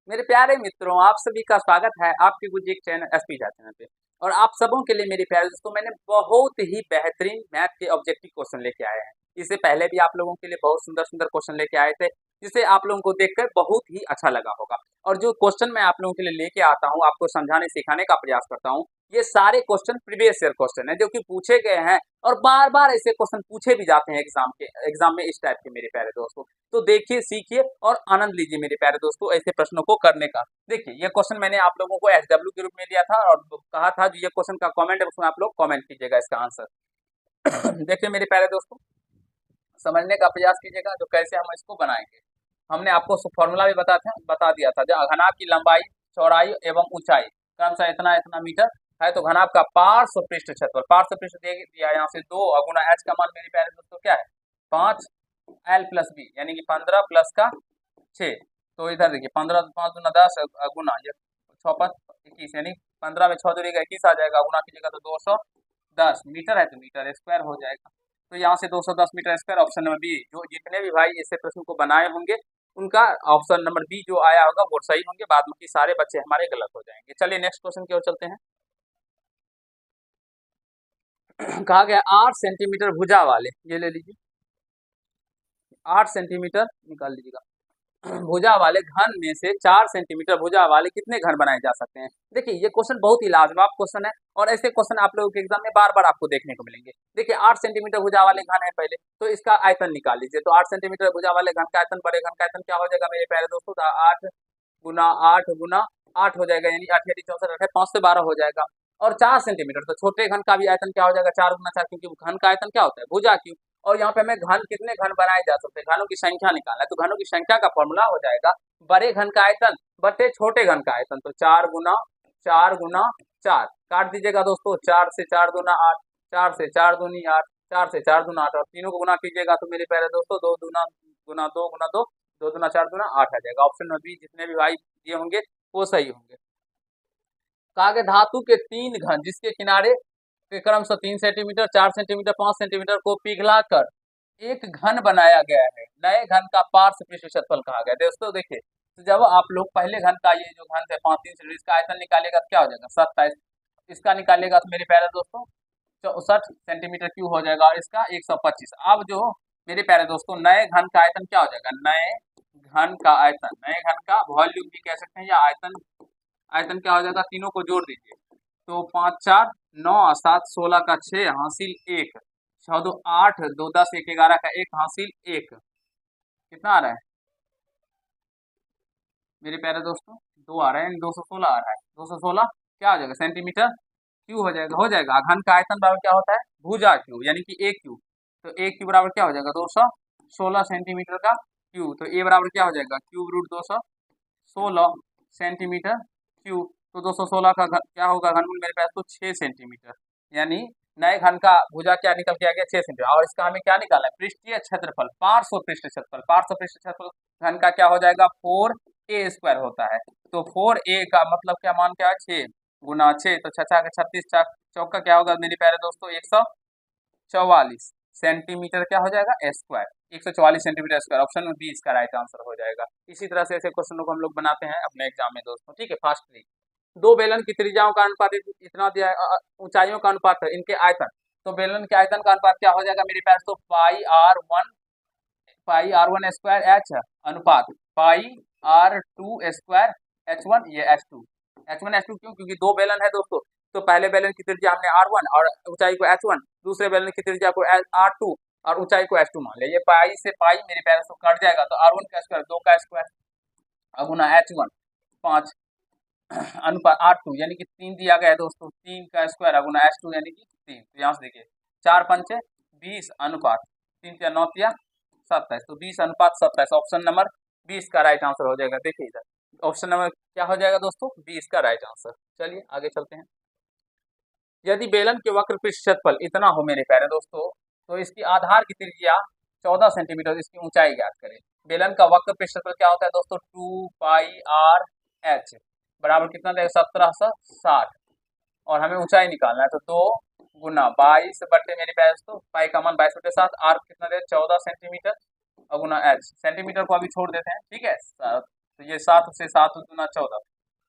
मेरे प्यारे मित्रों, आप सभी का स्वागत है आपके गुरजीत चैनल एसपी चैनल पे। और आप सबों के लिए मेरे प्यारे दोस्तों, मैंने बहुत ही बेहतरीन मैथ के ऑब्जेक्टिव क्वेश्चन लेके आए हैं। इससे पहले भी आप लोगों के लिए बहुत सुंदर सुंदर क्वेश्चन लेके आए थे, जिसे आप लोगों को देखकर बहुत ही अच्छा लगा होगा। और जो क्वेश्चन मैं आप लोगों के लिए लेके आता हूँ, आपको समझाने सिखाने का प्रयास करता हूँ, ये सारे क्वेश्चन प्रीवियस ईयर क्वेश्चन है जो कि पूछे गए हैं। और बार बार ऐसे क्वेश्चन पूछे भी जाते हैं एग्जाम में इस टाइप के मेरे प्यारे दोस्तों। तो देखिए, सीखिए और आनंद लीजिए मेरे प्यारे दोस्तों ऐसे प्रश्नों को करने का। देखिए, ये क्वेश्चन मैंने आप लोगों को एसडब्ल्यू के रूप में दिया था और कहा था जो ये क्वेश्चन का कमेंट है उसमें आप लोग कमेंट कीजिएगा इसका आंसर। देखिए मेरे प्यारे दोस्तों, समझने का प्रयास कीजिएगा जो कैसे हम इसको बनाएंगे। हमने आपको फॉर्मूला भी बता दिया था। जो घनाभ की लंबाई, चौड़ाई एवं ऊंचाई क्रमशः इतना इतना मीटर है, तो घनाभ का पार्श्व पृष्ठ क्षेत्रफल, पार्श्व पृष्ठ दिया यहाँ से 2 गुना एच का मान मेरे प्यारे दोस्तों क्या है 5 एल प्लस बी, यानी कि 15 प्लस का 6। तो इधर देखिए 15 5 दूना 10 गुना ये 6 5 21, यानी 15 में 6 दूरी का 21 आ जाएगा। गुना कीजिएगा तो 210 मीटर है, तो मीटर स्क्वायर हो जाएगा। तो यहाँ से 210 metre square option number B. जो जितने भी भाई ऐसे प्रश्न को बनाए होंगे उनका ऑप्शन नंबर बी जो आया होगा वो सही होंगे, बाद में सारे बच्चे हमारे गलत हो जाएंगे। चलिए नेक्स्ट क्वेश्चन की ओर चलते हैं। कहा गया 8 सेंटीमीटर भुजा वाले, ये ले लीजिए 8 सेंटीमीटर निकाल लीजिएगा, भुजा वाले घन में से 4 सेंटीमीटर भुजा वाले कितने घन बनाए जा सकते हैं। देखिए ये क्वेश्चन बहुत ही लाजवाब क्वेश्चन है और ऐसे क्वेश्चन आप लोगों के एग्जाम में बार बार आपको देखने को मिलेंगे। देखिए 8 सेंटीमीटर भुजा वाले घन है पहले, तो इसका आयतन निकाल लीजिए। तो 8 सेंटीमीटर भुजा वाले घन का आयतन, बड़े घन का आयतन क्या हो जाएगा मेरे प्यारे दोस्तों, 8 हो जाएगा, यानी 8 64 8 5 से 12 हो जाएगा। और 4 सेंटीमीटर, तो छोटे घन का भी आयतन क्या हो जाएगा 4 गुना 4, क्योंकि घन का आयतन क्या होता है भुजा क्यूब। और यहाँ पे हमें घन कितने घन बनाए जा सकते हैं, घनों की संख्या निकालना है। तो घनों की संख्या का फॉर्मूला हो जाएगा बड़े घन का आयतन बटे छोटे घन का आयतन। तो 4 गुना 4 काट दीजिएगा दोस्तों, 4 से 4 दूना 8, 4 से 4 दूनी 8, 4 से 4 दूना 8, और तीनों को गुना कीजिएगा तो मेरे प्यारे दोस्तों 2 दूना गुना 2 गुना 2, 2 दूना 4 दूना 8 आ जाएगा। ऑप्शन में बी जितने भी भाई दिए होंगे वो सही होंगे। कहा गया धातु के 3 घन जिसके किनारे के क्रमशः 3 सेंटीमीटर, 4 सेंटीमीटर, 5 सेंटीमीटर को पिघलाकर एक घन बनाया गया है, नए घन का पार्श्व पृष्ठ क्षेत्रफल कहा गया। दोस्तों देखिए, तो जब आप लोग पहले घन का ये जो घन है 5 3 सेंटीमीटर, इसका आयतन निकालेगा तो क्या हो जाएगा 27, इसका निकालेगा तो मेरे प्यारे दोस्तों 64 सेंटीमीटर क्यूब हो जाएगा, और इसका 125। अब जो मेरे प्यारे दोस्तों नए घन का आयतन क्या हो जाएगा, नए घन का आयतन, नए घन का वॉल्यूम भी कह सकते हैं या आयतन, आयतन क्या हो जाएगा, तीनों को जोड़ दीजिए तो 5 4 9 7 16 का 6 हासिल 1, 6 2 8 2 10 1 11 का 1 हासिल 1, कितना आ रहा है मेरे प्यारे दोस्तों 2 आ रहा है, 216 आ रहा है। 216 क्या हो जाएगा सेंटीमीटर क्यूब हो जाएगा। घन का आयतन बराबर क्या होता है भुजा क्यूब, यानी कि एक क्यूब। तो एक क्यूब बराबर क्या हो जाएगा 216 सेंटीमीटर का क्यूब। तो ए बराबर क्या हो जाएगा क्यूब रूट 216 सेंटीमीटर क्यूब। तो 216 का क्या होगा घनमूल मेरे पास तो 6 सेंटीमीटर, यानी नए घन का भुजा क्या निकल के आ गया 6 सेंटीमीटर। और इसका हमें क्या निकालना है पृष्ठीय क्षेत्रफल, पार्श्व पृष्ठ क्षेत्रफल, पार्श्व पृष्ठ क्षेत्रफल घन का क्या हो जाएगा 4a स्क्वायर होता है। तो 4a का मतलब क्या मान क्या है 6 गुना 6, तो 6 का 36, चौका क्या होगा मेरे प्यारे दोस्तों 144 सेंटीमीटर क्या हो जाएगा स्क्वायर, 144 सेंटीमीटर स्क्वायर। ऑप्शन में बी इसका राइट आंसर हो जाएगा। इसी तरह से ऐसे क्वेश्चनों को हम लोग बनाते हैं अपने एग्जाम में दोस्तों, ठीक है। फास्टली दो बेलन की त्रिज्याओं का अनुपात इतना दिया है, ऊंचाइयों का अनुपात है इनके आयतन। तो बेलन के आयतन का अनुपात क्या हो जाएगा मेरे पास तो पाई आर वन स्क्वायर एच अनुपात पाई आर टू स्क्वायर H1, ये H1 क्यों, क्योंकि दो बेलन है दोस्तों। तो पहले बेलन की त्रिज्या हमने R1 और ऊंचाई को H1, दूसरे बेलन की त्रिज्या को R2 और ऊंचाई को H2 मान लिया। ये पाई से पाई मेरे प्यारे से कट जाएगा, तो R1 का स्क्वायर 2 का स्क्वायर गुना H1 5 अनुपात 8 यानी कि 3 दिया गया है दोस्तों, 3 का स्क्वायर गुना H2 यानी कि 3। तो यहाँ से देखिए 4 पंचे 20 अनुपात 3 या 9 या 27, तो 20 अनुपात 27 ऑप्शन नंबर 20 का राइट आंसर हो जाएगा। देखिए इधर ऑप्शन नंबर क्या हो जाएगा दोस्तों 20 का राइट आंसर। चलिए आगे चलते हैं। यदि बेलन के वक्र पृष्ठ क्षेत्रफल इतना हो मेरे प्यारे दोस्तों, तो इसकी आधार की त्रिज्या 14 सेंटीमीटर, इसकी ऊंचाई ज्ञात करें। बेलन का वक्र पृष्ठ क्षेत्रफल क्या होता है दोस्तों 2 पाई आर एच बराबर कितना देगा 1760, और हमें ऊंचाई निकालना है। तो 2 गुना 22 बटे मेरे प्यारे दोस्तों पाई का मान 22 बटे 7, आर कितना देगा 14 सेंटीमीटर और गुना एच, सेंटीमीटर को अभी छोड़ देते हैं, ठीक है। तो ये 7 से 7 दूना 14,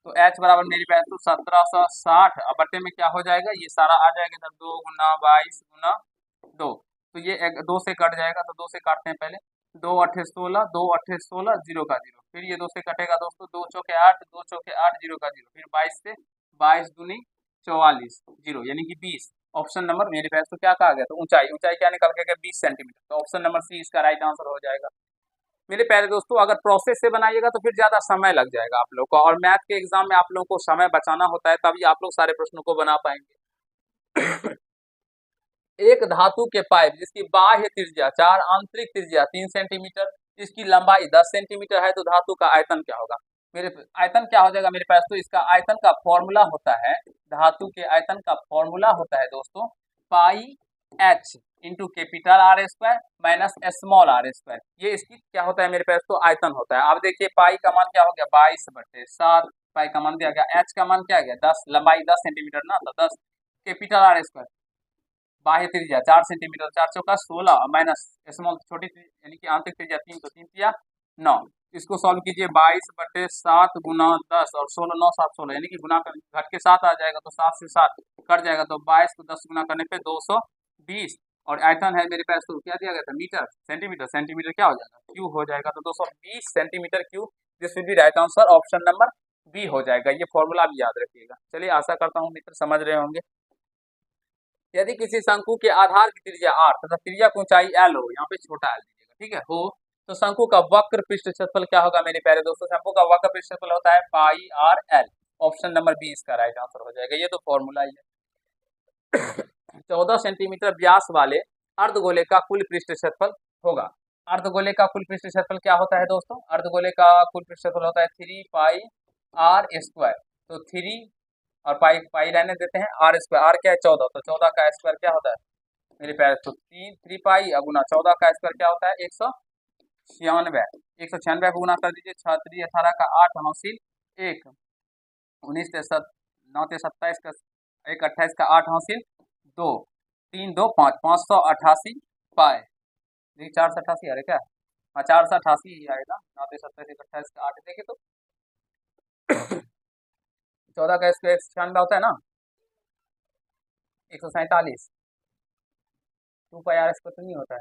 तो h बराबर मेरी पास तो 1760 अब बटे में क्या हो जाएगा, ये सारा आ जाएगा इधर, 2 गुना 22 गुना 2, तो ये 2 से कट जाएगा, तो 2 से काटते हैं पहले, 2 अट्ठे 16, 2 अट्ठे 16, 0 का 0, फिर ये 2 से कटेगा दोस्तों, 2 चौके 8, 2 चौके 8, 0 का 0, फिर 22 से 22 दूनी 44, 0 यानी कि 20। ऑप्शन नंबर मेरे पास तो क्या कहा गया, तो ऊंचाई, ऊंचाई क्या निकल के गया 20 सेंटीमीटर, तो ऑप्शन नंबर सी इसका राइट आंसर हो जाएगा। मेरे प्यारे दोस्तों, अगर प्रोसेस से बनाइएगा तो फिर ज्यादा समय लग जाएगा आप लोग को, और मैथ के एग्जाम में आप लोगों को समय बचाना होता है, तभी आप लोग सारे प्रश्नों को बना पाएंगे। एक धातु के पाइप जिसकी बाह्य त्रिज्या 4, आंतरिक त्रिज्या 3 सेंटीमीटर, इसकी लंबाई 10 सेंटीमीटर है, तो धातु का आयतन क्या होगा। मेरे आयतन क्या हो जाएगा मेरे पास, तो इसका आयतन का फॉर्मूला होता है, धातु के आयतन का फॉर्मूला होता है दोस्तों pi H into capital R square minus small R square, ये इसकी क्या होता है मेरे पास, तो आयतन होता है। अब देखिए पाई का मान क्या हो गया 22/7, पाई का मान दिया गया, एच का मान क्या गया 10, लंबाई 10 सेंटीमीटर ना, तो 10 कैपिटल आर स्क्वायर, बाह्य त्रिज्या 4 सेंटीमीटर, 4 चौका 16 माइनस स्मॉल छोटी यानी कि आंतरिक त्रिज्या 3, तो 3 तिया 9, इसको सॉल्व कीजिए 22/7 गुना 10 और 16, 9 7 16 यानी कि गुना कर घट के 7 आ जाएगा, तो 7 से 7 कट जाएगा, तो 22 को 10 गुना करने पे 220, और आयतन है मेरे पास तो क्या दिया गया था मीटर, सेंटीमीटर, सेंटीमीटर क्या हो जाएगा क्यूब हो जाएगा, तो 220 centimetre cube, this will be right answer, option number B हो जाएगा। ये फॉर्मूला भी याद रखिएगा। चलिए आशा करता हूँ मित्र समझ रहे होंगे। यदि किसी शंकु के आधार की त्रिज्या r तथा त्रिज्या की ऊंचाई l हो, यहाँ पे छोटा l दीजिएगा, ठीक है, हो, तो शंकु का वक्र पृष्ठ क्षेत्रफल क्या होगा मेरे प्यारे दोस्तों, शंकु का वक्र पृष्ठ क्षेत्रफल होता है pi R L, option number B इसका राइट आंसर हो जाएगा, ये तो फॉर्मूला ही है। 14 सेंटीमीटर व्यास वाले अर्धगोले का कुल पृष्ठ क्षेत्रफल होगा। अर्धगोले का कुल पृष्ठ क्षेत्रफल क्या होता है दोस्तों, अर्धगोले का कुल पृष्ठ क्षेत्रफल होता है 3 पाई आर स्क्वायर, तो 3 और पाई पाई रहने देते हैं, आर स्क्वायर, आर क्या है 14, तो 14 का स्क्वायर क्या होता है मेरे प्यारे, तो 3 पाई गुना 14 का स्क्वायर क्या होता है 196, 196 को गुना कर दीजिए, 6 18 का 8 हासिल 1, 19 9 27 का 1 28 का 8 हासिल 2, 3 2 5 588 पाए, देखिए 488 आ रहा है क्या, हाँ 488 ही आएगा, 9 27 1 28 का 8, देखिए तो 14 का स्क्वायर 196 होता है ना, 147, 2 पाई आर स्क्वायर तो नहीं होता है,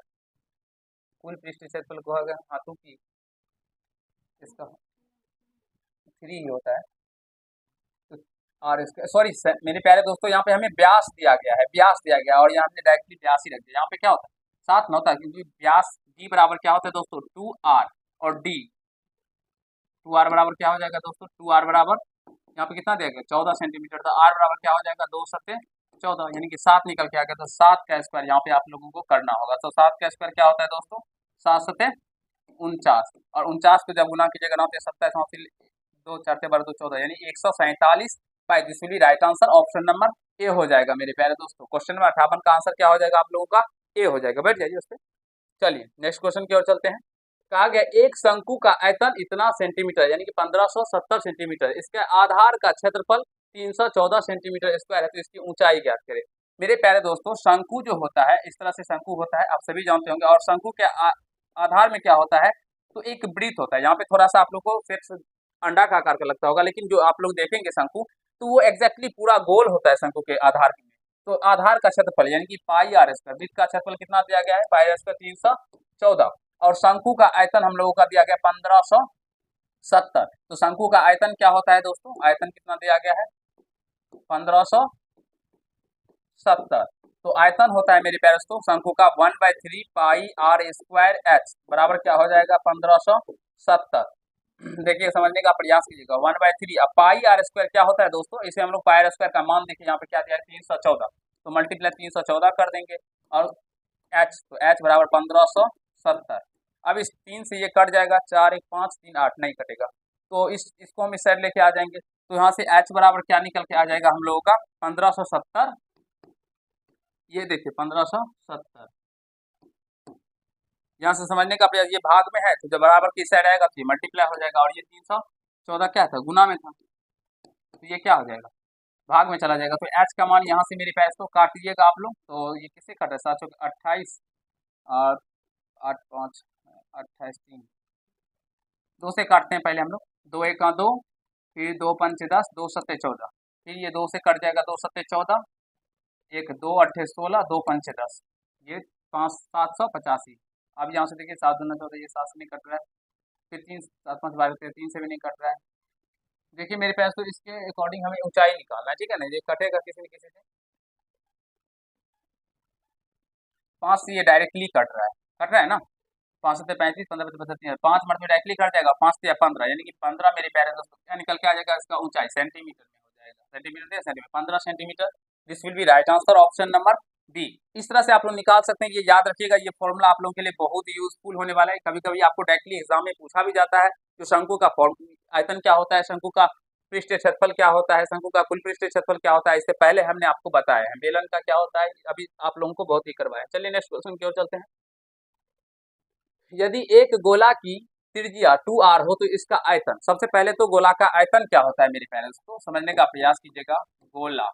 कुल पृष्ठ क्षेत्रफल को अगर हाथों की इसका 3 ही होता है, तो आर स्क्वायर, सॉरी मेरे प्यारे दोस्तों, यहाँ पे हमें व्यास दिया गया है, व्यास दिया गया और यहाँ हमने डायरेक्टली व्यास ही रख दिया, यहाँ पे क्या होता है 7 न होता है, क्योंकि व्यास डी बराबर क्या होता है दोस्तों 2r, और डी 2r बराबर क्या हो जाएगा दोस्तों, 2r बराबर यहाँ पे कितना दिया गया 14 सेंटीमीटर, तो r बराबर क्या हो जाएगा 2 सत्ते 14, यानी कि 7 निकल के आ गया, तो 7 का स्क्वायर यहाँ पे आप लोगों को करना होगा, तो 7 का स्क्वायर क्या होता है दोस्तों 7 सत्ते 49, और 49 को जब गुना कीजिएगा 9 27 हासिल 2 4 12 2 14 यानी 147 pi, this will be right answer, option number A हो जाएगा मेरे प्यारे दोस्तों। क्वेश्चन नंबर 58 का आंसर क्या हो जाएगा आप लोगों का, ए हो जाएगा, बैठ जाइए उस पर। चलिए नेक्स्ट क्वेश्चन की ओर चलते हैं। कहा गया एक शंकु का आयतन इतना सेंटीमीटर यानी कि 1570 सेंटीमीटर, इसके आधार का क्षेत्रफल 314 सेंटीमीटर स्क्वायर है, तो इसकी ऊंचाई ज्ञात करें। मेरे प्यारे दोस्तों, शंकु जो होता है इस तरह से शंकु होता है, आप सभी जानते होंगे, और शंकु के आधार में क्या होता है, तो एक वृत्त होता है, यहाँ पे थोड़ा सा आप लोग को सिर्फ अंडा का आकार का लगता होगा, लेकिन जो आप लोग देखेंगे शंकु, तो वो एग्जैक्टली पूरा गोल होता है शंकु के आधार में। तो आधार का क्षेत्रफल यानी कि पाई आर स्क्वायर, वृत्त का क्षेत्रफल कितना दिया गया है पाई आर स्क्वायर 314, और शंकु का आयतन हम लोगों का दिया गया 1570, तो शंकु का आयतन क्या होता है दोस्तों, आयतन कितना दिया गया है 1570, तो आयतन होता है मेरे प्यारे दोस्तों शंकु का 1/3 पाई आर स्क्वायर एच बराबर क्या हो जाएगा 1570। देखिए समझने का प्रयास कीजिएगा, 1/3, अब पाई आर स्क्वायर क्या होता है दोस्तों, इसे हम लोग पाई आर स्क्वायर का मान देखिए यहाँ पे क्या दिया है 314, तो मल्टीप्लाई 314 कर देंगे, और एच, तो एच बराबर 1570। अब इस 3 से ये कट जाएगा, 4 1 5 3 8 नहीं कटेगा, तो इसको हम इस साइड लेके आ जाएंगे, तो यहाँ से एच बराबर क्या निकल के आ जाएगा हम लोगों का 1570, ये देखिए 1570, यहाँ से समझने का प्रयास, ये भाग में है तो जब बराबर की साइड आएगा तो ये मल्टीप्लाई हो जाएगा, और ये 314 क्या था गुना में था, तो ये क्या हो जाएगा भाग में चला जाएगा, तो एच का मान यहाँ से मेरे पास तो काट लीजिएगा आप लोग, तो ये किससे कट है 7 28 और 8 5 28 3, 2 से काटते हैं पहले हम लोग, दो एक का दो, फिर दो पंच 10, दो सत्ते 14, फिर ये दो से कट जाएगा, दो सत्ते 14, एक दो अट्ठे 16, दो पंच 10, ये 5 7 85। अब यहाँ से देखिए 7 दूना 14, ये 7 से नहीं कट रहा है, फिर 3 7 5 12 13, 3 से भी नहीं कट रहा है। देखिए मेरे पास तो इसके अकॉर्डिंग हमें ऊंचाई निकालना है, ठीक है ना, ये कटेगा किसी न किसी से। 5 से ये डायरेक्टली कट रहा है ना, 5 सत्ते 35, 15 पचपन 35, 5 मिनट में डायरेक्टली कट जाएगा, 5 से 15, यानी कि 15 मेरे प्यारे दोस्तों क्या निकल के आ जाएगा, इसका ऊंचाई सेंटीमीटर में हो जाएगा, सेंटीमीटर या सेंटीमीटर, 15 सेंटीमीटर। This will be right answer, option number B. इस तरह से आप लोग निकाल सकते हैं, ये याद रखिएगा, ये फॉर्मूला आप लोगों के लिए बहुत ही यूजफुल होने वाला है। कभी कभी आपको डायरेक्टली एग्जाम में पूछा भी जाता है, जो शंकु का आयतन क्या होता है, शंकु का पृष्ठ क्षेत्रफल क्या होता है, शंकु का कुल पृष्ठ क्षेत्रफल क्या होता है, इससे पहले हमने आपको बताया है। बेलन का क्या होता है, अभी आप लोगों को बहुत ही करवाया। चलिए नेक्स्ट क्वेश्चन की ओर चलते हैं। यदि एक गोला की त्रिज्या 2r हो तो इसका आयतन, सबसे पहले तो गोला का आयतन क्या होता है मेरे प्यारे दोस्तों, समझने का प्रयास कीजिएगा। गोला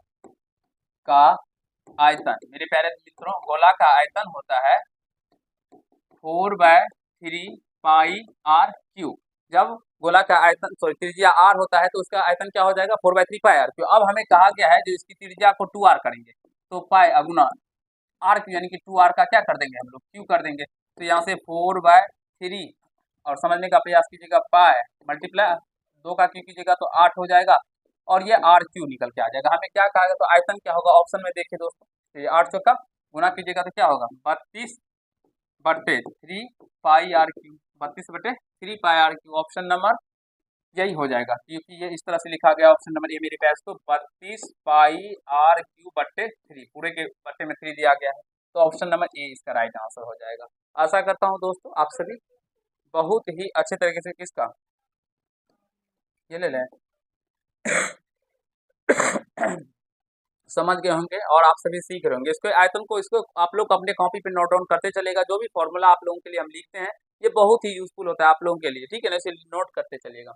का आयतन मेरे प्यारे मित्रों, गोला का आयतन होता है 4/3 पाई r क्यूब। जब गोला का आयतन सॉरी त्रिज्या r होता है तो उसका आयतन क्या हो जाएगा, 4/3 पाई r क्यूब। अब हमें कहा गया है जो इसकी त्रिज्या को 2r करेंगे, तो पाई अगुना r क्यू, यानी कि 2r का क्या कर देंगे हम लोग, क्यू कर देंगे। तो यहाँ से 4/3, और समझने का प्रयास कीजिएगा, पाई मल्टीप्लाई 2 का क्यू कीजिएगा तो 8 हो जाएगा, और ये आर क्यू निकल के आ जाएगा। हमें क्या कहा गया, तो आयतन क्या होगा, ऑप्शन में देखिए दोस्तों, तो ये 8 चौका गुना कीजिएगा तो क्या होगा, 32/3 पाई r क्यू, 32/3 पाई r क्यू, ऑप्शन नंबर यही हो जाएगा, क्योंकि ये इस तरह से लिखा गया ऑप्शन नंबर ए मेरे पास। तो 32 पाई r क्यू/3, पूरे के बट्टे में 3 दिया गया है, तो ऑप्शन नंबर ए इसका राइट आंसर हो जाएगा। आशा करता हूं दोस्तों आप सभी बहुत ही अच्छे तरीके से किसका ये ले लें समझ गए होंगे, और आप सभी सीख रहे होंगे। इसको आयतन को, इसको आप लोग अपने कॉपी पे नोट डाउन करते चलेगा। जो भी फॉर्मूला आप लोगों के लिए हम लिखते हैं ये बहुत ही यूजफुल होता है आप लोगों के लिए, ठीक है ना, इसे नोट करते चलिएगा।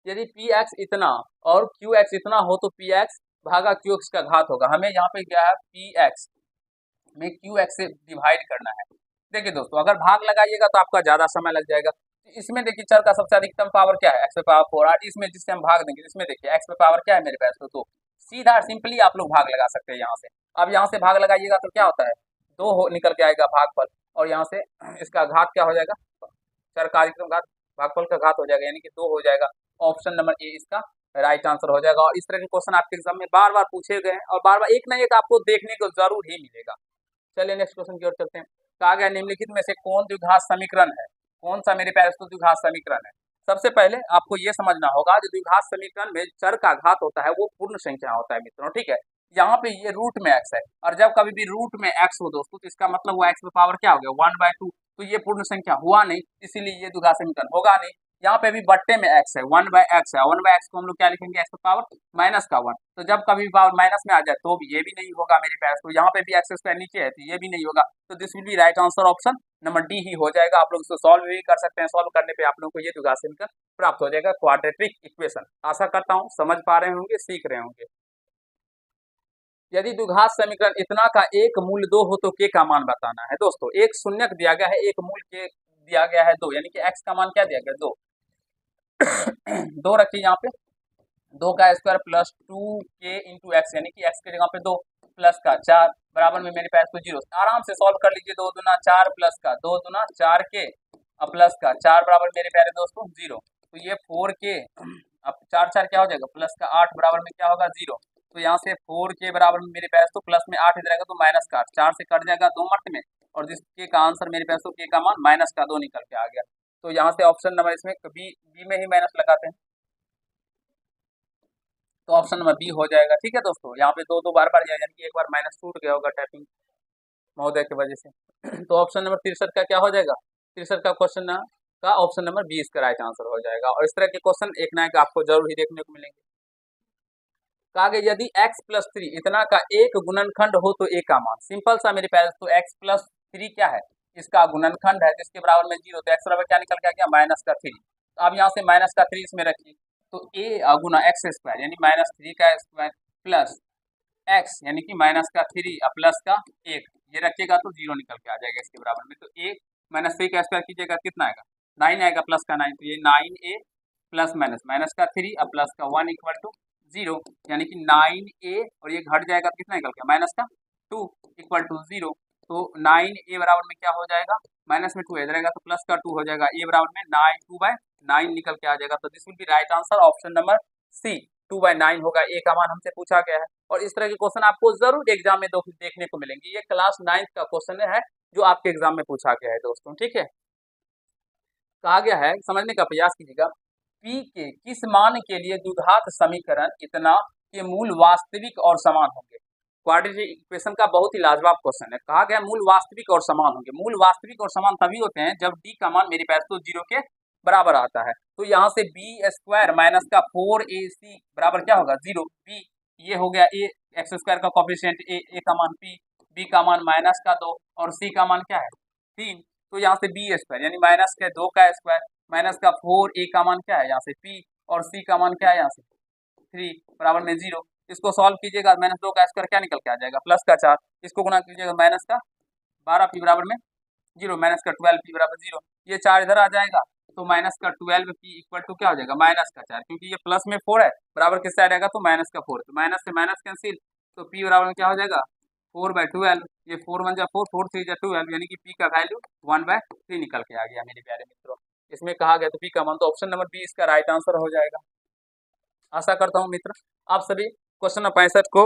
यदि पी एक्स इतना और क्यू एक्स इतना हो तो पी एक्स भागा क्यू एक्स का घात होगा। हमें यहाँ पे क्या है, पी एक्स में क्यू एक्स से डिवाइड करना है। देखिए दोस्तों, अगर भाग लगाइएगा तो आपका ज्यादा समय लग जाएगा। इसमें देखिए चर का सबसे अधिकतम पावर क्या है, एक्स पे पावर 4, और इसमें जिससे हम भाग देंगे, इसमें देखिए एक्स पे पावर क्या है मेरे पास, तो सीधा सिंपली आप लोग भाग लगा सकते हैं यहाँ से। अब यहाँ से भाग लगाइएगा तो क्या होता है, निकल के आएगा भागफल, और यहाँ से इसका घात क्या हो जाएगा, चर का अधिकतम घात भागफल का घात हो जाएगा, यानी कि 2 हो जाएगा। ऑप्शन नंबर ए इसका राइट आंसर हो जाएगा। और इस तरह के क्वेश्चन आपके एग्जाम में बार बार पूछे गए हैं, और बार बार एक ना एक आपको देखने को जरूर ही मिलेगा। चलिए नेक्स्ट क्वेश्चन की ओर चलते हैं। कहा गया निम्नलिखित में से कौन द्विघात समीकरण है, कौन सा मेरे प्यारे दोस्तों द्विघात समीकरण है। सबसे पहले आपको यह समझना होगा, जो द्विघात समीकरण में चर का घात होता है वो पूर्ण संख्या होता है मित्रों, ठीक है। यहाँ पे ये रूट में एक्स है, और जब कभी भी रूट में एक्स हो दोस्तों तो इसका मतलब वो एक्स पे पावर क्या हो गया, 1/2, तो ये पूर्ण संख्या हुआ नहीं, इसीलिए ये द्विघात समीकरण होगा नहीं। यहाँ पे भी बट्टे में एक्स है, 1/x है, 1/x को हम लोग क्या लिखेंगे, एक्स पावर -1। तो जब कभी पावर माइनस में आ जाए तो भी ये भी नहीं होगा मेरे पास, तो यहाँ पे भी एक्स स्क्वायर नीचे है तो ये भी नहीं होगा। तो this will be right answer, option number D ही हो जाएगा। आप लोग इसको सॉल्व भी कर सकते हैं, सॉल्व करने पे आप लोगों को ये द्विघात समीकरण प्राप्त हो जाएगा, क्वाड्रेटिक इक्वेशन। आशा करता हूँ समझ पा रहे होंगे, सीख रहे होंगे। यदि द्विघात समीकरण इतना का एक मूल 2 हो तो के का मान बताना है। दोस्तों एक शून्यक दिया गया है, एक मूल के दिया गया है 2, यानी कि एक्स का मान क्या दिया गया, 2 2 रखिए यहाँ पे, 2 का square plus 2k into x, यानी कि एक्स के जगह पे 2 प्लस का 4 बराबर में मेरे पास तो 0। आराम से सॉल्व कर लीजिए, 2 दूना 4 प्लस का 2 दूना 4k और प्लस का 4 बराबर मेरे प्यारे दोस्तों 0। तो ये 4k अब 4 4 क्या हो जाएगा, प्लस का 8 बराबर में क्या होगा 0। तो यहाँ से 4k बराबर में मेरे पास तो प्लस में 8 इधर आएगा तो माइनस का 4 से कट जाएगा 2 मर्त में, और जिसके का आंसर मेरे पास तो k का मान माइनस का 2 निकल के आ गया। तो यहाँ से ऑप्शन नंबर इसमें बी में ही माइनस लगाते हैं, तो ऑप्शन नंबर बी हो जाएगा, ठीक है दोस्तों। यहाँ पे दो बार यानी कि एक बार माइनस टूट गया होगा टाइपिंग महोदय की वजह से तो ऑप्शन नंबर 63 का क्या हो जाएगा, 63 का क्वेश्चन का ऑप्शन नंबर 20 का राइट आंसर हो जाएगा। और इस तरह के क्वेश्चन एक ना एक आपको जरूर ही देखने को मिलेंगे। कहा गया यदि x प्लस 3 इतना का एक गुणनखंड हो तो a का मान, सिंपल सा मेरे पास तो x प्लस 3 क्या है, इसका गुणनखंड है, जिसके बराबर में 0, तो x बराबर क्या निकल के आ गया, माइनस का 3। तो अब यहाँ से माइनस का 3 इसमें रखिए, तो a गुना एक्स स्क्वायर यानी -3 का स्क्वायर प्लस x यानी कि माइनस का 3 प्लस का 1, ये रखिएगा तो 0 निकल के आ जाएगा इसके बराबर में। तो a -3 का स्क्वायर कीजिएगा कितना आएगा, 9 आएगा, प्लस का 9, तो ये 9a प्लस माइनस, माइनस का 3 और प्लस का 1 इक्वल टू 0, यानी कि 9a और ये घट जाएगा कितना निकल गया माइनस का 2 इक्वल टू 0। तो 9a बराबर में क्या हो जाएगा, माइनस में 2 इधर रहेगा तो प्लस का 2 हो जाएगा, a बराबर में 9 निकल के आ जाएगा। तो this will be right answer option number C, 2/9 होगा। ए का मान हमसे पूछा गया है और इस तरह के क्वेश्चन आपको जरूर एग्जाम में देखने को मिलेंगे। ये क्लास 9 का क्वेश्चन है जो आपके एग्जाम में पूछा गया है दोस्तों, ठीक है। कहा गया है, समझने का प्रयास कीजिएगा, p के किस मान के लिए द्विघात समीकरण इतना के मूल वास्तविक और समान होंगे। क्वाड्रेटिक इक्वेशन का बहुत ही लाजवाब क्वेश्चन है। कहा गया मूल वास्तविक और समान होंगे। मूल वास्तविक और समान तभी होते हैं जब d का मान मेरे पास तो 0 के बराबर आता है। तो यहाँ से b स्क्वायर माइनस का 4ac बराबर क्या होगा 0। b ये हो गया a, एक्स स्क्वायर का कॉफिशिएंट a का मान p, b का मान माइनस का 2 और c का मान क्या है 3। तो यहाँ से बी स्क्वायर यानी माइनस के 2 का स्क्वायर माइनस का 4a का मान क्या है यहाँ से p और c का मान क्या है यहाँ से 3 बराबर में 0। इसको सॉल्व कीजिएगा, माइनस 2 का स्क्वायर क्या निकल के आ जाएगा प्लस का 4, इसको गुणा कीजिएगा माइनस का 12p बराबर में 0, माइनस का 12p बराबर 0। ये 4 इधर आ जाएगा तो माइनस का 12p इक्वल टू क्या हो जाएगा माइनस का 4, क्योंकि ये प्लस में 4 है बराबर किस साइड आएगा तो माइनस का 4, तो माइनस से माइनस कैंसिल, तो p बराबर में क्या हो जाएगा 4/12। ये 4 1 जा 4, 4 3 जा 12, यानी कि p का वैल्यू 1/3 निकल के आ गया मेरे प्यारे मित्रों। इसमें कहा गया तो p का मान, तो ऑप्शन नंबर बी इसका राइट आंसर हो जाएगा। आशा करता हूँ मित्र आप सभी क्वेश्चन नंबर 65 को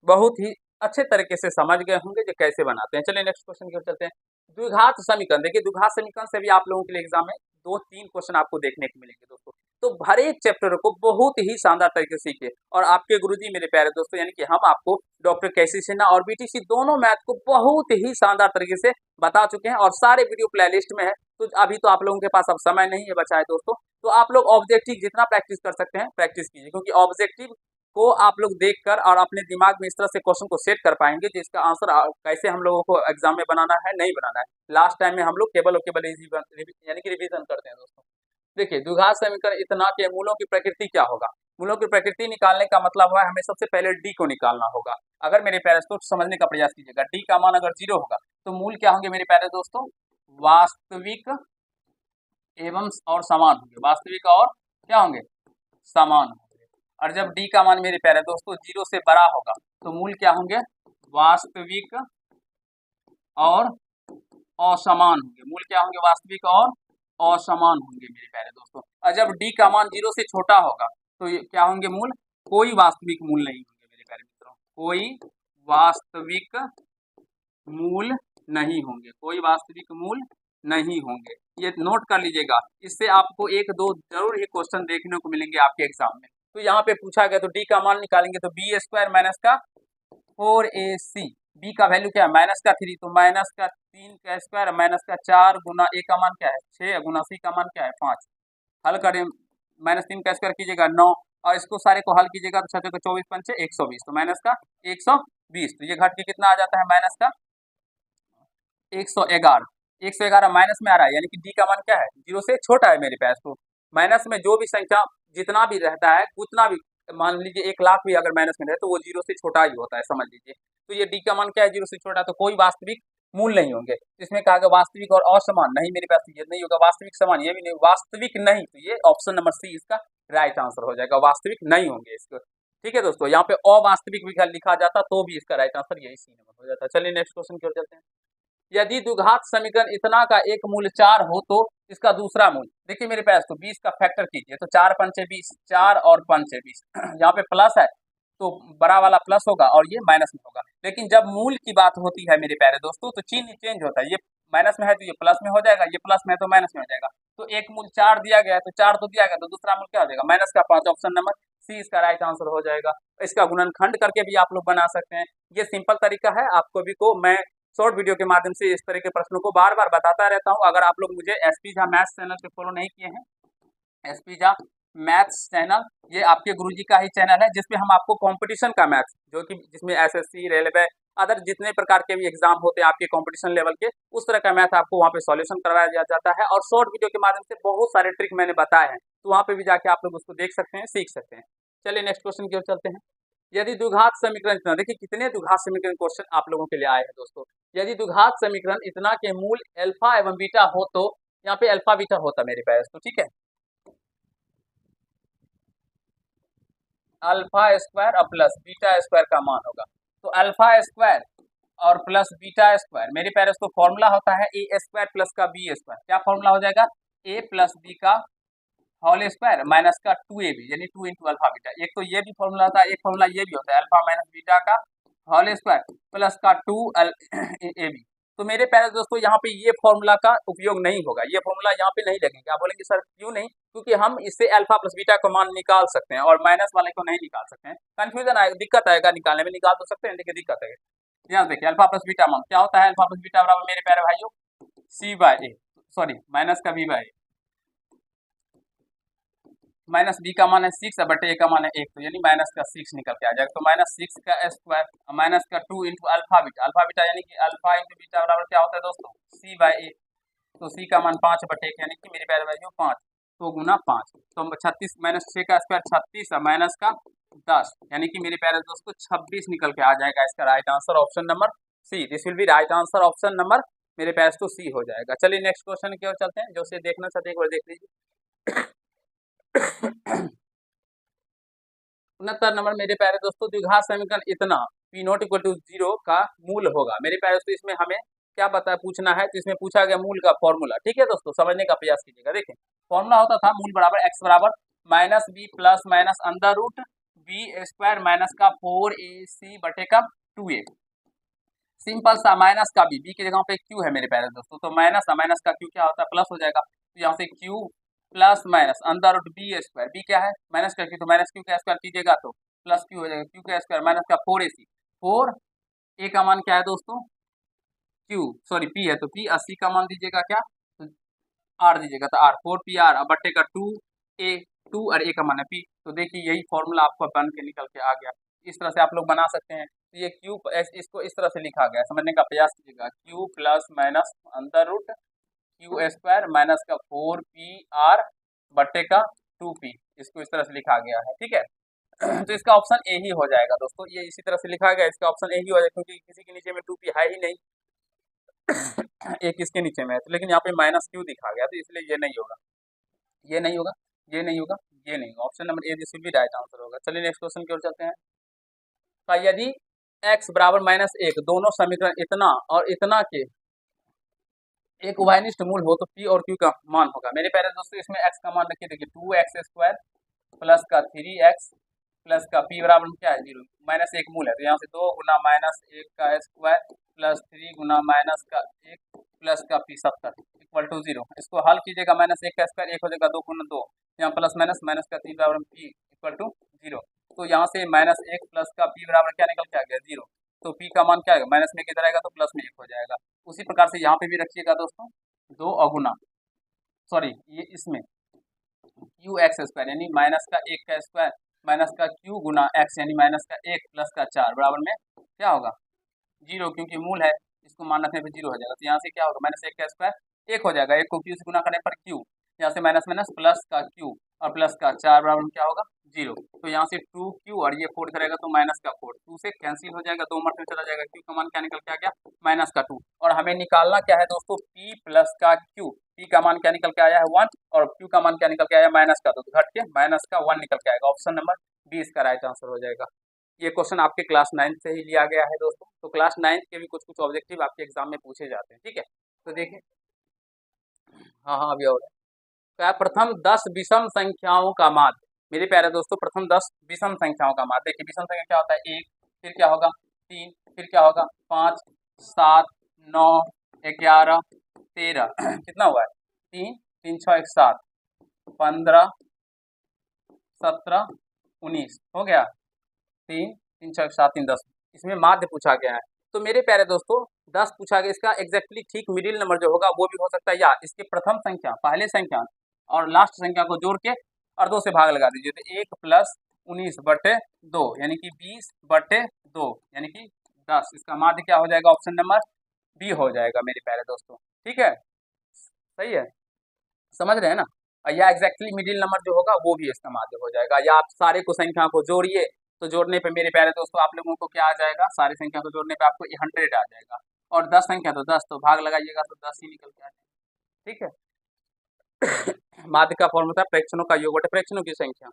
बहुत ही अच्छे तरीके से समझ गए होंगे जो कैसे बनाते हैं। चलिए नेक्स्ट क्वेश्चन की ओर चलते हैं। द्विघात समीकरण, देखिए द्विघात समीकरण से भी आप लोगों के लिए एग्जाम में 2-3 क्वेश्चन आपको देखने को मिलेंगे दोस्तों। तो हर एक चैप्टर को बहुत ही शानदार तरीके से सीखे और आपके गुरुजी मेरे प्यारे दोस्तों यानी कि हम आपको डॉक्टर कैसी सिन्हा और बीटीसी दोनों मैथ को बहुत ही शानदार तरीके से बता चुके हैं और सारे वीडियो प्ले लिस्ट में है। तो अभी तो आप लोगों के पास अब समय नहीं है बचा है दोस्तों, तो आप लोग ऑब्जेक्टिव जितना प्रैक्टिस कर सकते हैं प्रैक्टिस कीजिए, क्योंकि ऑब्जेक्टिव को आप लोग देखकर और अपने दिमाग में इस तरह से क्वेश्चन को सेट कर पाएंगे जिसका आंसर कैसे हम लोगों को एग्जाम में बनाना है नहीं बनाना है। लास्ट टाइम में हम लोग केवल और केवल यानी कि रिवीजन करते हैं दोस्तों। देखिए द्विघात समीकरण इतना के मूलों की प्रकृति क्या होगा। मूलों की प्रकृति निकालने का मतलब है हमें सबसे पहले डी को निकालना होगा। अगर मेरे प्यारे दोस्तों समझने का प्रयास कीजिएगा, डी का मान अगर 0 होगा तो मूल क्या होंगे मेरे प्यारे दोस्तों, वास्तविक एवं और समान होंगे। वास्तविक और क्या होंगे समान होंगे। और जब डी का मान मेरे प्यारे दोस्तों 0 से बड़ा होगा तो मूल क्या होंगे वास्तविक और असमान होंगे। मूल क्या होंगे वास्तविक और असमान होंगे मेरे प्यारे दोस्तों। और जब डी का मान 0 से छोटा होगा तो ये क्या होंगे मूल, कोई वास्तविक मूल नहीं होंगे मेरे प्यारे मित्रों, कोई वास्तविक मूल नहीं होंगे, कोई वास्तविक मूल नहीं होंगे। ये नोट कर लीजिएगा, इससे आपको 1-2 जरूर ही क्वेश्चन देखने को मिलेंगे आपके एग्जाम में। तो यहाँ पे पूछा गया तो डी का मान निकालेंगे तो बी स्क्वायर माइनस का 4ac, बी का वैल्यू क्या है माइनस का 3, तो माइनस का 3 का स्क्वायर माइनस का 4 गुना ए का मान क्या है 6 गुना सी का मान क्या है 5। हल करें, -3 का स्क्वायर कीजिएगा 9 और इसको सारे को हल कीजिएगा तो 6 को 24 पंचे 120, तो माइनस का 120, तो ये घट के कितना आ जाता है माइनस का 111। 111 माइनस में आ रहा है यानी कि डी का मान क्या है 0 से छोटा है मेरे पास। तो माइनस में जो भी संख्या जितना भी रहता है उतना भी, मान लीजिए 1 लाख भी अगर माइनस में रहे तो वो 0 से छोटा ही होता है, समझ लीजिए। तो ये डी का मान क्या है 0 से छोटा, तो कोई वास्तविक मूल नहीं होंगे। इसमें कहा गया वास्तविक और असमान, नहीं मेरे पास ये नहीं होगा, वास्तविक समान ये भी नहीं, वास्तविक नहीं, तो ये ऑप्शन नंबर सी इसका राइट आंसर हो जाएगा, वास्तविक नहीं होंगे इसको। ठीक है दोस्तों, यहाँ पे अवास्तविक भी लिखा जाता तो भी इसका राइट आंसर यही सी नंबर हो जाता। चलिए नेक्स्ट क्वेश्चन की ओर चलते हैं। यदि द्विघात समीकरण इतना का एक मूल 4 हो तो इसका दूसरा मूल, देखिए मेरे पास तो 20 का फैक्टर कीजिए तो 4 पंचे 20, 4 और पंचे 20, यहाँ पे प्लस है तो बड़ा वाला प्लस होगा और ये माइनस में होगा। लेकिन जब मूल की बात होती है मेरे प्यारे दोस्तों तो चिन्ह चेंज होता है, ये माइनस में है तो ये प्लस में हो जाएगा, ये प्लस में है तो माइनस में हो जाएगा। तो एक मूल 4 दिया गया है तो 4 तो दिया गया, तो दूसरा मूल क्या हो जाएगा माइनस का 5, ऑप्शन नंबर सी इसका राइट आंसर हो जाएगा। इसका गुणनखंड करके भी आप लोग बना सकते हैं, ये सिंपल तरीका है, आपको भी को मैं शॉर्ट वीडियो के माध्यम से इस तरह के प्रश्नों को बार बार बताता रहता हूं। अगर आप लोग मुझे एसपी झा मैथ्स चैनल पे फॉलो नहीं किए हैं, एसपी झा मैथ्स चैनल ये आपके गुरुजी का ही चैनल है जिसमें हम आपको कंपटीशन का मैथ्स जो कि जिसमें एसएससी रेलवे अदर जितने प्रकार के भी एग्जाम होते हैं आपके कंपटीशन लेवल के, उस तरह का मैथ आपको वहाँ पे सॉल्यूशन करवाया जाता है और शॉर्ट वीडियो के माध्यम से बहुत सारे ट्रिक मैंने बताए हैं, तो वहाँ पे भी जाके आप लोग उसको देख सकते हैं सीख सकते हैं। चलिए नेक्स्ट क्वेश्चन की ओर चलते हैं। यदि द्विघात समीकरण इतना, देखिए कितने द्विघात समीकरण क्वेश्चन आप लोगों के लिए आए हैं दोस्तों। यदि द्विघात समीकरण इतना के मूल अल्फा एवं बीटा हो तो यहाँ पे अल्फा बीटा होता मेरे पास, तो ठीक है अल्फा स्क्वायर और प्लस बीटा स्क्वायर का मान होगा। तो अल्फा स्क्वायर और प्लस बीटा स्क्वायर, मेरे प्यारे दोस्तों फॉर्मूला होता है ए स्क्वायर प्लस का बी स्क्वायर। क्या फॉर्मूला हो जाएगा? ए प्लस बी का होल स्क्वायर माइनस का 2ab यानी 2 इंटू अल्फा बीटा। एक तो ये भी फॉर्मूला होता है, एक फॉर्मूला ये भी होता है, अल्फा माइनस बीटा का होल स्क्वायर प्लस का 2ab। तो मेरे प्यारे दोस्तों यहाँ पे ये फॉर्मूला का उपयोग नहीं होगा, ये फॉर्मूला यहाँ पे नहीं लगेगा। आप बोलेंगे सर क्यों नहीं? क्योंकि हम इससे अल्फा प्लस बीटा का मान निकाल सकते हैं और माइनस वाले को नहीं निकाल सकते हैं। कंफ्यूजन आएगा, दिक्कत आएगा, निकालने में निकाल तो सकते हैं लेकिन दिक्कत आएगी। यहाँ देखिए अल्फा प्लस बीटा मान क्या होता है? अल्फा प्लस बीटा बराबर मेरे प्यारे भाइयों सी बाय ए, सॉरी माइनस का बी बाय ए, माइनस बी का मान है 6 बटे ए का मान है 1, तो यानी माइनस का 6 निकल के आ जाएगा। तो माइनस 6 का स्क्वायर माइनस का 2 इंटू अल्फा बीटा यानी कि अल्फा इंटू बीटा बराबर क्या होता है दोस्तों? सी बाय ए। तो सी का मान 5 बटे 1 यानी कि मेरे प्यारे भाइयों 5, तो गुना 5, तो 36 माइनस 6 का स्क्वायर 36 और माइनस का 10 यानी कि मेरे प्यारे दोस्तों 26 निकल के आ जाएगा। इसका right answer option number C, this will be right answer option number मेरे प्यारे दोस्तों सी हो जाएगा। चलिए नेक्स्ट क्वेश्चन की ओर चलते हैं, जो से देखना चाहते हैं एक बार देख लीजिए। 69 नंबर मेरे प्यारे दोस्तों, द्विघात समीकरण इतना पी नॉट इक्वल टू 0 का मूल होगा। मेरे प्यारे दोस्तों इसमें हमें क्या पता पूछना है, तो इसमें पूछा गया मूल का फॉर्मूला। ठीक है दोस्तों, समझने का प्रयास कीजिएगा। देखिए फॉर्मूला होता था मूल बराबर एक्स बराबर minus B plus minus under root B square minus का 4ac बटे का 2a। सिंपल सा माइनस का बी की जगह पे क्यू है मेरे प्यारे दोस्तों, तो माइनस का क्यू क्या होता है? प्लस हो जाएगा। तो यहाँ से Q plus minus under root B square, B क्या है? माइनस का क्यू, तो माइनस क्यू का स्क्वायर कीजिएगा तो प्लस क्यू हो जाएगा, क्यू का स्क्वायर माइनस का 4ac। 4 ए का मान क्या है दोस्तों? क्यू, सॉरी पी है, तो पी 80 का मान दीजिएगा क्या? आर दीजिएगा, तो आर 4p आर बट्टे का 2a, 2 और ए का मान है पी। तो देखिए यही फॉर्मूला आपको बन के निकल के आ गया। इस तरह से आप लोग बना सकते हैं। तो ये क्यू इसको इस तरह से लिखा गया, समझने का प्रयास कीजिएगा। Q plus minus under root Q square minus का 4p r बट्टे का 2p, इसको इस तरह से लिखा गया है। ठीक है, तो इसका ऑप्शन ए ही हो जाएगा दोस्तों। ये इसी तरह से लिखा गया, इसका ऑप्शन ए ही हो जाएगा क्योंकि किसी के नीचे में 2p है ही नहीं। एक इसके नीचे में है तो, लेकिन यहाँ पे माइनस क्यू दिखा गया, तो इसलिए ये नहीं होगा, ये नहीं होगा, ये नहीं होगा, ये नहीं होगा। Option number A this will be right answer होगा। चलिए नेक्स्ट क्वेश्चन की ओर चलते हैं। तो यदि x बराबर माइनस 1 दोनों समीकरण इतना और इतना के एक उभयनिष्ठ मूल हो तो p और q का मान होगा। मेरे प्यारे दोस्तों इसमें x का मान रखिए, देखिए 2x स्क्वायर प्लस का 3x प्लस का p बराबर क्या है 0, माइनस 1 मूल है, तो यहाँ से 2 गुना माइनस 1 का स्क्वायर प्लस 3 गुना माइनस का 1 प्लस का p 70 इक्वल टू 0। इसको हल कीजिएगा, माइनस 1 का स्क्वायर 1 हो जाएगा, 2 गुना 2, यहाँ प्लस माइनस का 3 बराबर p इक्वल टू 0। तो यहाँ से माइनस 1 प्लस का p बराबर क्या निकल के आ गया 0। तो p का मान क्या आएगा? माइनस में किधर आएगा तो प्लस में 1 हो जाएगा। उसी प्रकार से यहाँ पे भी रखिएगा दोस्तों, 2 अगुना सॉरी ये इसमें क्यू एक्स स्क्वायर यानी माइनस का 1 का स्क्वायर माइनस का क्यू गुना एक्स यानी माइनस का 1 प्लस का 4 बराबर में क्या होगा 0, क्योंकि मूल है इसको मान रखने पर 0 हो जाएगा। तो यहाँ से क्या होगा? माइनस 1 का स्क्वायर 1 हो जाएगा, 1 को क्यू से गुना करने पर क्यू, यहाँ से माइनस माइनस प्लस का क्यू और प्लस का 4 बराबर में क्या होगा 0। तो यहाँ से 2q और ये 4 इधर आएगा तो माइनस का 4, 2 से कैंसिल हो जाएगा, 2 मत में चला जाएगा, क्यू का मान क्या निकल के आ गया माइनस का 2। और हमें निकालना क्या है दोस्तों? p प्लस का q, p का मान क्या निकल के आया है 1 और q का मान क्या निकल के आया माइनस का 2, तो घट के माइनस का 1 निकल के आएगा। ऑप्शन नंबर बी इसका राइट आंसर हो जाएगा। ये क्वेश्चन आपके क्लास 9 से ही लिया गया है दोस्तों, तो क्लास 9 के भी कुछ कुछ ऑब्जेक्टिव आपके एग्जाम में पूछे जाते हैं। ठीक है, तो देखिए हाँ हाँ अभी और क्या, प्रथम 10 विषम संख्याओं का माध्य। मेरे प्यारे दोस्तों प्रथम 10 विषम संख्याओं का माध्य, देखिए विषम संख्या क्या होता है 1, फिर क्या होगा 3, फिर क्या होगा 5, 7, 9, 11, 13 कितना हुआ है 3, 3, 6, 7, 15, 17, 19 हो गया, 3, 3, 6, 7, 3, 10। इसमें माध्य पूछा गया है। तो मेरे प्यारे दोस्तों 10 पूछा गया, इसका एग्जैक्टली ठीक मिडिल नंबर जो होगा वो भी हो सकता है, या इसके प्रथम संख्या पहले संख्या और लास्ट संख्या को जोड़ के और 2 से भाग लगा दीजिए, तो 1 प्लस 19 बटे 2 यानी कि 20 बटे 2 यानी कि 10। इसका माध्य क्या हो जाएगा? ऑप्शन नंबर बी हो जाएगा मेरे प्यारे दोस्तों। ठीक है, सही है, समझ रहे हैं ना? या एग्जैक्टली मिडिल नंबर जो होगा वो भी इसका माध्य हो जाएगा, या आप सारे को संख्या को जोड़िए तो जोड़ने पे मेरे प्यारे दोस्तों आप लोगों को क्या आ जाएगा? सारी संख्या को जोड़ने पे आपको 100 आ जाएगा, और 10 संख्या तो 10, तो भाग लगाइएगा तो 10 ही निकल के आ जाएगा। ठीक है माध्य का फॉर्मूला प्रेक्षणों का योग बटे प्रेक्षणों की संख्या।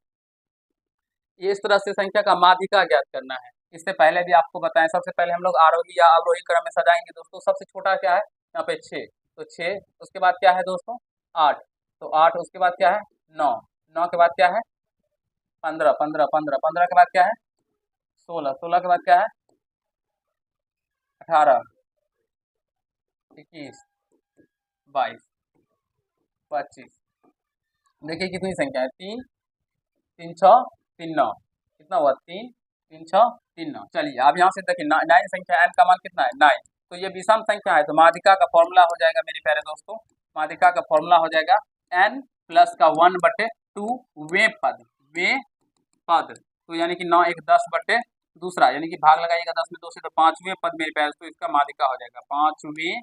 ये इस तरह से संख्या का माध्यिका ज्ञात करना है। इससे पहले भी आपको बताएं, सबसे पहले हम लोग आरोही या अवरोही क्रम में सजाएंगे दोस्तों। सबसे छोटा क्या है यहाँ पे 6, तो 6, उसके बाद क्या है दोस्तों 8, तो 8, उसके बाद क्या है 9, 9 के बाद क्या है 15, 15, 15, 15 के बाद क्या है 16, 16 के बाद क्या है 18, 21, 22, 25। देखिए कितनी संख्या है, 3, 3 6 3 9, कितना हुआ 3 3 6 3 9। चलिए अब यहाँ से देखिए 9 संख्या n का मान कितना है 9, तो ये विषम संख्या है, तो माध्यिका का फॉर्मूला हो जाएगा मेरे प्यारे दोस्तों, माध्यिका का फॉर्मूला हो जाएगा n प्लस का 1/2 वे पद, वे पद, तो यानी कि 9 1 10 बटे दूसरा, यानी कि भाग लगाइएगा 10 में 2 से, तो पांचवें पद मेरे प्यारे दोस्तों इसका माध्यिका हो जाएगा पांचवें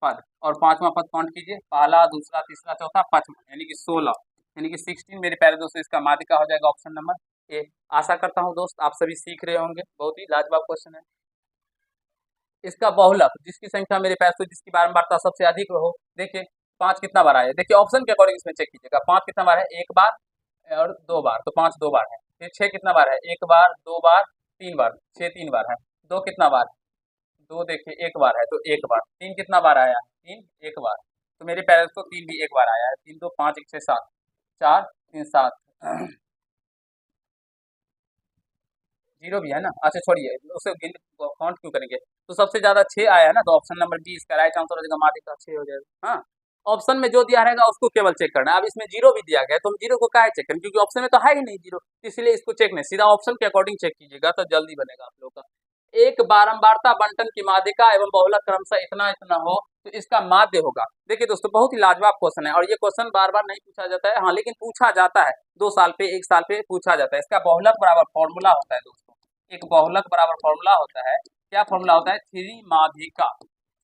पद। और पांचवा पद काउंट कीजिए, पहला दूसरा तीसरा चौथा पांचवा, यानी कि 16, यानी कि 16 मेरे प्यारे दोस्तों इसका माध्यिका हो जाएगा ऑप्शन नंबर ए। आशा करता हूँ दोस्त आप सभी सीख रहे होंगे, बहुत ही लाजवाब क्वेश्चन है। इसका बहुलक, जिसकी संख्या मेरे पास तो जिसकी बारंबारता सबसे अधिक हो, देखिए 5 कितना बार आया, देखिए ऑप्शन के अकॉर्डिंग इसमें चेक कीजिएगा, 5 कितना बार है, एक बार और 2 बार, तो 5 2 बार है। फिर 6 कितना बार है, एक बार 2 बार 3 बार, 6 3 बार है। 2 कितना बार, 2 देखिए एक बार है तो एक बार। 3 कितना बार आया, 3 एक बार, तो मेरे पेरेंट्स को 3 भी एक बार आया है, 3 2 5 1 6 7, 4 3 7, जीरो भी है ना, अच्छा छोड़िए उसे गिन काउंट क्यों करेंगे, तो सबसे ज्यादा 6 आया है ना, तो ऑप्शन नंबर बी इसका राइट आंसर हो जाएगा, माध्यिका 6 हो जाएगा। हाँ, ऑप्शन में जो दिया रहेगा उसको केवल चेक करना है। अब इसमें जीरो भी दिया गया है तो हम जीरो को काहे चेक करें, क्योंकि ऑप्शन में तो है ही नहीं जीरो, इसलिए इसको चेक नहीं, सीधा ऑप्शन के अकॉर्डिंग चेक कीजिएगा तो जल्दी बनेगा आप लोग का। एक बारंबारता बंटन की माध्यिका एवं बहुलक क्रमशः इतना इतना हो तो इसका माध्य होगा। देखिए दोस्तों बहुत ही लाजवाब क्वेश्चन है, और ये क्वेश्चन बार बार नहीं पूछा जाता है, हाँ लेकिन पूछा जाता है, 2 साल पे 1 साल पे पूछा जाता है। इसका बहुलक बराबर फॉर्मूला होता है दोस्तों, एक बहुलक बराबर फॉर्मूला होता है, क्या फॉर्मूला होता है, 3 माध्यिका,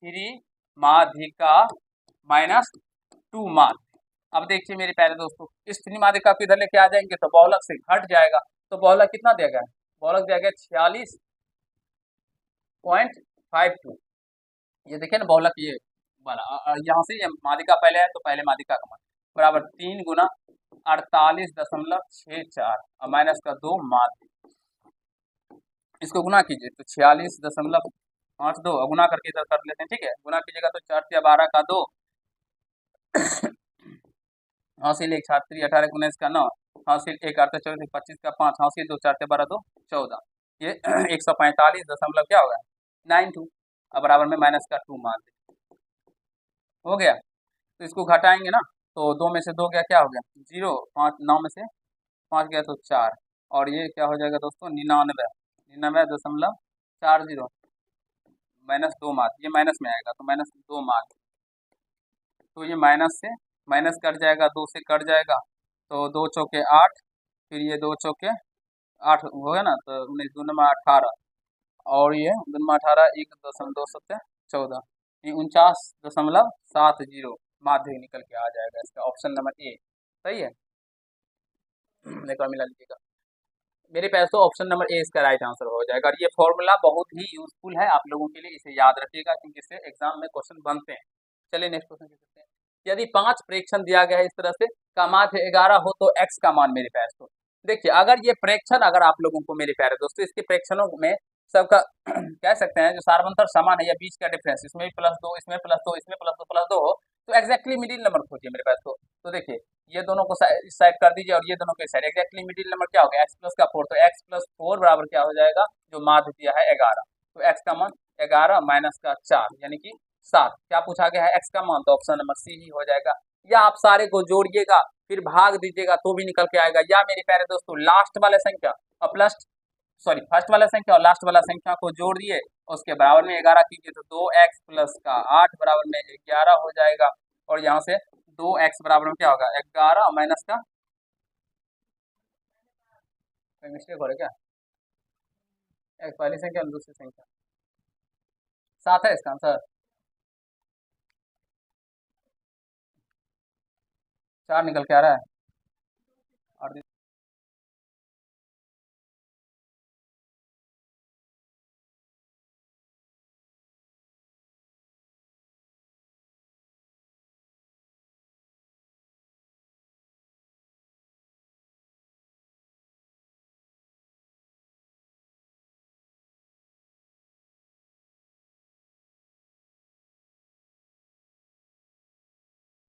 3 माध्यिका माइनस 2 माध्य। अब देखिए मेरे प्यारे दोस्तों, इस 3 माध्यिका को इधर लेके आ जाएंगे तो बहुलक से घट जाएगा, तो बहुलक कितना दिया गया है, बहुलक दिया गया 46.52। ये देखिए ना बहुलक ये वाला, यहाँ से ये माध्यिका पहले है तो पहले माध्यिका का मान बराबर 3 गुना 48.64 और माइनस का 2 माध्य, इसको गुना कीजिए तो 46.52 गुना करके इधर कर लेते हैं, ठीक है, गुना कीजिएगा तो 4 से 12 का 2, हासिल 1 छात्री 18 19 का 9, हासिल 1 8 24 25 का 5, हासिल 2 4 से 12 2 14, ये 145 दशमलव क्या होगा 92, अब बराबर में माइनस का 2 मान हो गया। तो इसको घटाएंगे ना, तो 2 में से 2 गया क्या हो गया 0, 5 9 में से 5 गया तो 4, और ये क्या हो जाएगा दोस्तों 99, 99.40 माइनस 2 मार्क, ये माइनस में आएगा तो माइनस 2 मार्क, तो ये माइनस से माइनस कट जाएगा, 2 से कट जाएगा, तो 2 चौके 8, फिर ये 2 चौके 8 हो गया ना, तो 19 2 में 18, और ये 2 में 18 1.214, ये 49.70 माध्यिक निकल के आ जाएगा, इसका ऑप्शन नंबर ए सही है। एक बार मिला लीजिएगा मेरे पास, तो ऑप्शन नंबर ए इसका राइट आंसर हो जाएगा। और ये फॉर्मूला बहुत ही यूजफुल है आप लोगों के लिए, इसे याद रखिएगा क्योंकि इससे एग्जाम में क्वेश्चन बनते हैं। चलिए नेक्स्ट क्वेश्चन देखते हैं। यदि 5 प्रेक्षण दिया गया है इस तरह से, का माध्य 11 हो तो x का मान मेरे पास, तो देखिए अगर ये प्रेक्षण, अगर आप लोगों को मेरे प्यारे दोस्तों इसके प्रेक्षणों में सबका कह सकते हैं जो सार्वंतर समान है या बीच का डिफरेंस, इसमें भी +2 इसमें +2 इसमें +2 हो, तो एक्जैक्टली मिडिल नंबर खोजिए मेरे पास। तो देखिए ये दोनों को इस साइड कर दीजिए और ये दोनों के साइड, एक्जैक्टली मिडिल नंबर क्या होगा x प्लस का 4, तो x प्लस 4 बराबर क्या हो जाएगा, जो माध्य दिया है 11, तो x का मान 11 माइनस का 4 यानी कि 7, क्या पूछा गया है x का मान, तो ऑप्शन नंबर सी ही हो जाएगा। या आप सारे को जोड़िएगा फिर भाग दीजिएगा तो भी निकल के आएगा, या मेरे प्यारे दोस्तों लास्ट वाला संख्या और फर्स्ट वाला संख्या और लास्ट वाला संख्या को जोड़ दिए, उसके बराबर में 11 कीजिए तो 2x प्लस का 8 बराबर में 11 हो जाएगा, और यहाँ से 2x बराबर में क्या होगा 11 माइनस का, मिस्टेक हो रहा है क्या, एक पहली संख्या और दूसरी संख्या 7 है इसका आंसर, 4 निकल के आ रहा है और